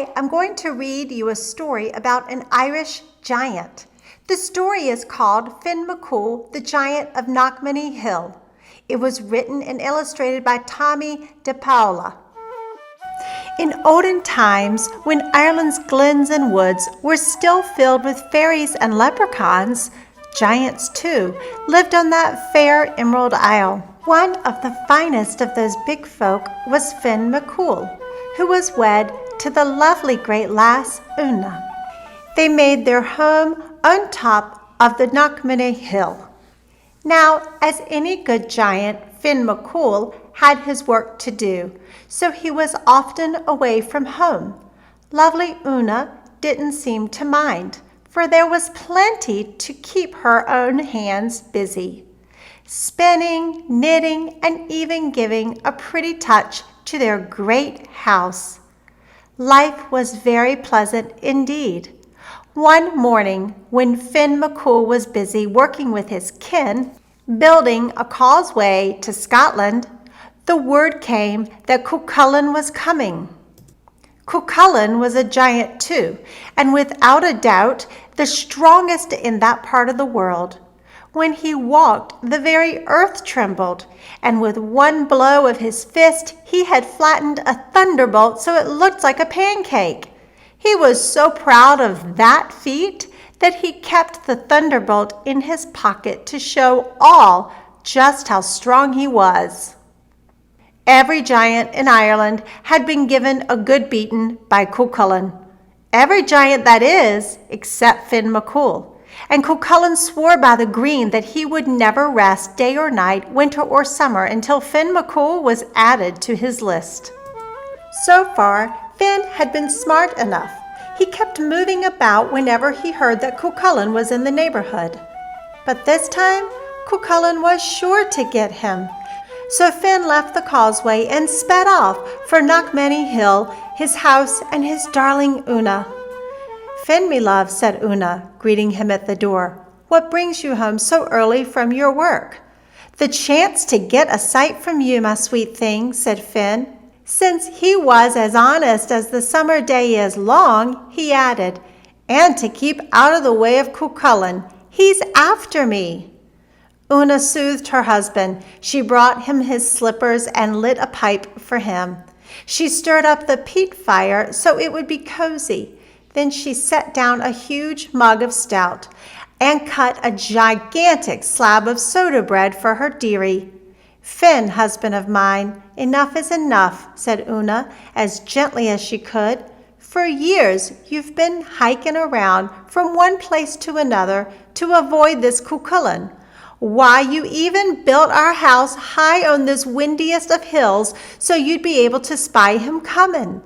Today, I'm going to read you a story about an Irish giant. The story is called Finn McCool, the Giant of Knockmany Hill. It was written and illustrated by Tommy DePaula. In olden times, when Ireland's glens and woods were still filled with fairies and leprechauns, giants, too, lived on that fair Emerald Isle. One of the finest of those big folk was Finn McCool, who was wed to the lovely great lass Una. They made their home on top of the Knockmany Hill. Now, as any good giant, Finn McCool had his work to do, so he was often away from home. Lovely Una didn't seem to mind, for there was plenty to keep her own hands busy, spinning, knitting, and even giving a pretty touch to their great house. Life was very pleasant indeed. One morning, when Finn McCool was busy working with his kin, building a causeway to Scotland, the word came that Cuchulainn was coming. Cuchulainn was a giant too, and without a doubt, the strongest in that part of the world. When he walked, the very earth trembled, and with one blow of his fist, he had flattened a thunderbolt so it looked like a pancake. He was so proud of that feat that he kept the thunderbolt in his pocket to show all just how strong he was. Every giant in Ireland had been given a good beating by Cuchulainn. Every giant, that is, except Finn McCool. And Cuchulainn swore by the green that he would never rest day or night, winter or summer, until Finn McCool was added to his list. So far, Finn had been smart enough. He kept moving about whenever he heard that Cuchulainn was in the neighborhood. But this time, Cuchulainn was sure to get him. So Finn left the causeway and sped off for Knockmany Hill, his house, and his darling Una. "Finn, me love," said Una, greeting him at the door. "What brings you home so early from your work?" "The chance to get a sight from you, my sweet thing," said Finn. Since he was as honest as the summer day is long, he added, "and to keep out of the way of Cuchulainn. He's after me." Una soothed her husband. She brought him his slippers and lit a pipe for him. She stirred up the peat fire so it would be cozy. Then she set down a huge mug of stout and cut a gigantic slab of soda bread for her dearie. "Finn, husband of mine, enough is enough," said Una, as gently as she could. "For years you've been hiking around from one place to another to avoid this Cuchulainn. Why, you even built our house high on this windiest of hills so you'd be able to spy him coming.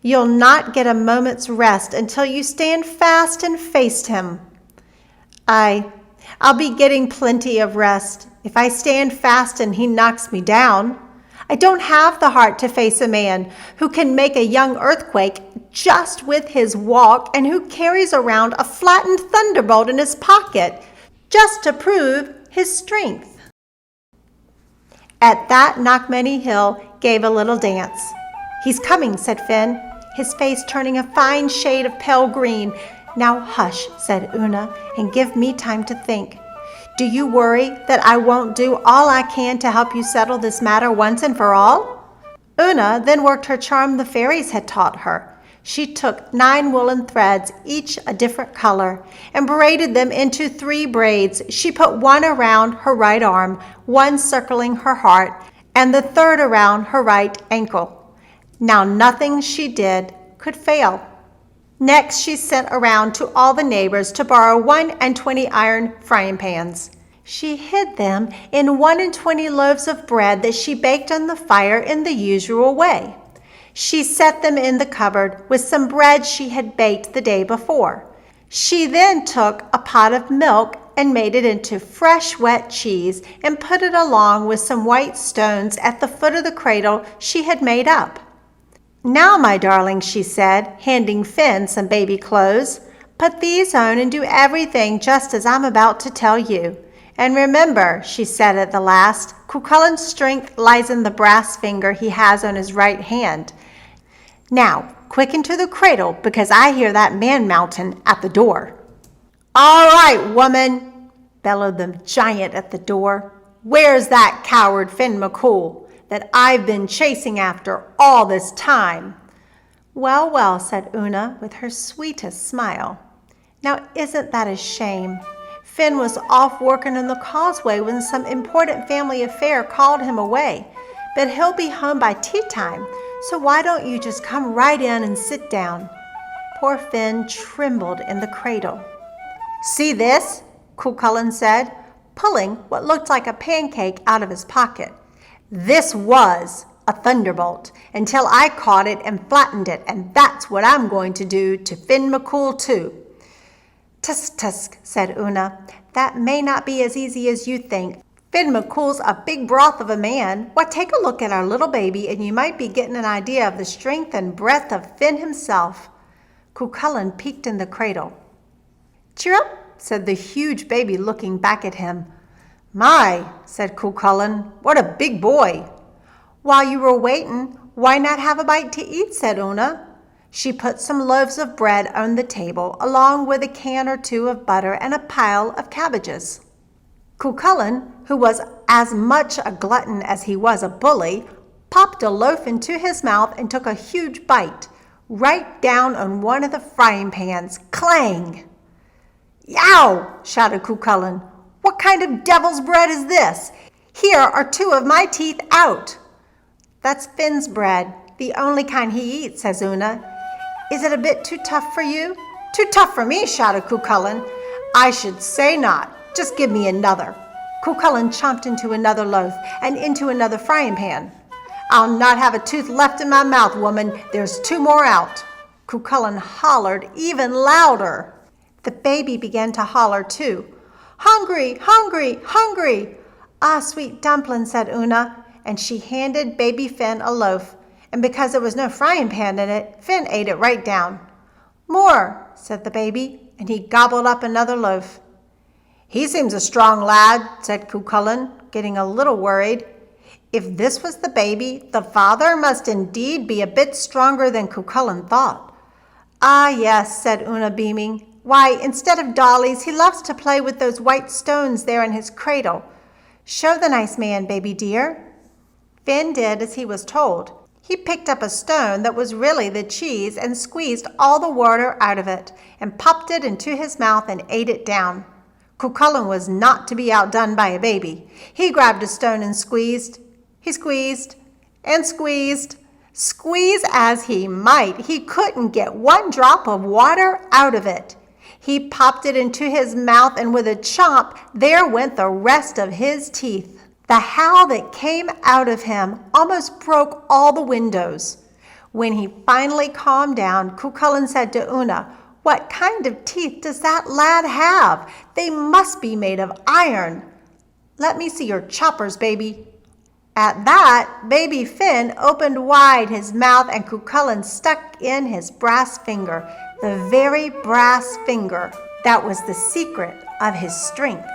You'll not get a moment's rest until you stand fast and face him." I'll be getting plenty of rest if I stand fast and he knocks me down. I don't have the heart to face a man who can make a young earthquake just with his walk and who carries around a flattened thunderbolt in his pocket just to prove his strength. At that, Knockmany Hill gave a little dance. "He's coming," said Finn, his face turning a fine shade of pale green. "Now hush," said Una, "and give me time to think. Do you worry that I won't do all I can to help you settle this matter once and for all?" Una then worked her charm the fairies had taught her. She took 9 woolen threads, each a different color, and braided them into 3 braids. She put one around her right arm, one circling her heart, and the third around her right ankle. Now nothing she did could fail. Next, she sent around to all the neighbors to borrow 21 iron frying pans. She hid them in 21 loaves of bread that she baked on the fire in the usual way. She set them in the cupboard with some bread she had baked the day before. She then took a pot of milk and made it into fresh wet cheese and put it along with some white stones at the foot of the cradle she had made up. "Now, my darling," she said, handing Finn some baby clothes, "put these on and do everything just as I'm about to tell you. And remember," she said at the last, "Cuchulainn's strength lies in the brass finger he has on his right hand. Now, quick into the cradle, because I hear that man mountain at the door." "All right, woman," bellowed the giant at the door. "Where's that coward Finn McCool that I've been chasing after all this time?" "Well, well," said Una with her sweetest smile. "Now isn't that a shame? Finn was off working on the causeway when some important family affair called him away, but he'll be home by tea time, so why don't you just come right in and sit down?" Poor Finn trembled in the cradle. "See this?" Cucullin said, pulling what looked like a pancake out of his pocket. "This was a thunderbolt until I caught it and flattened it, and that's what I'm going to do to Finn McCool too." "Tusk, tusk," said Una. "That may not be as easy as you think. Finn McCool's a big broth of a man. Why, take a look at our little baby, and you might be getting an idea of the strength and breadth of Finn himself." Cucullin peeked in the cradle. "Cheer up," said the huge baby, looking back at him. "My," said Cucullin, "what a big boy." "While you were waiting, why not have a bite to eat?" said Una. She put some loaves of bread on the table, along with a can or two of butter and a pile of cabbages. Cucullin, who was as much a glutton as he was a bully, popped a loaf into his mouth and took a huge bite, right down on one of the frying pans. Clang! "Yow!" shouted Cucullin. "What kind of devil's bread is this? Here are 2 of my teeth out." "That's Finn's bread, the only kind he eats," says Una. "Is it a bit too tough for you?" "Too tough for me," shouted Cucullin. "I should say not. Just give me another." Cucullin chomped into another loaf and into another frying pan. "I'll not have a tooth left in my mouth, woman. There's 2 more out." Cucullin hollered even louder. The baby began to holler too. "Hungry, hungry, hungry!" "Ah, sweet dumpling," said Una, and she handed baby Finn a loaf, and because there was no frying pan in it, Finn ate it right down. "More," said the baby, and he gobbled up another loaf. "He seems a strong lad," said Cucullin, getting a little worried. If this was the baby, the father must indeed be a bit stronger than Cucullin thought. "Ah, yes," said Una, beaming. "Why, instead of dollies, he loves to play with those white stones there in his cradle. Show the nice man, baby dear." Finn did as he was told. He picked up a stone that was really the cheese and squeezed all the water out of it and popped it into his mouth and ate it down. Cucullin was not to be outdone by a baby. He grabbed a stone and squeezed. He squeezed and squeezed. Squeeze as he might, he couldn't get one drop of water out of it. He popped it into his mouth, and with a chomp, there went the rest of his teeth. The howl that came out of him almost broke all the windows. When he finally calmed down, Cucullin said to Una, "What kind of teeth does that lad have? They must be made of iron. Let me see your choppers, baby." At that, baby Finn opened wide his mouth, and Cucullin stuck in his brass finger, the very brass finger that was the secret of his strength.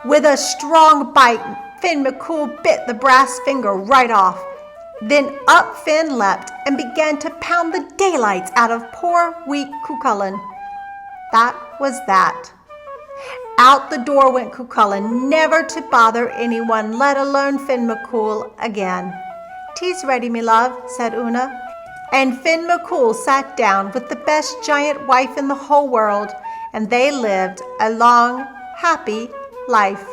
With a strong bite, Finn McCool bit the brass finger right off. Then up Finn leapt and began to pound the daylights out of poor, weak Cucullin. That was that. Out the door went Cucullin, never to bother anyone, let alone Finn McCool again. "Tea's ready, me love," said Una. And Finn McCool sat down with the best giant wife in the whole world, and they lived a long, happy life.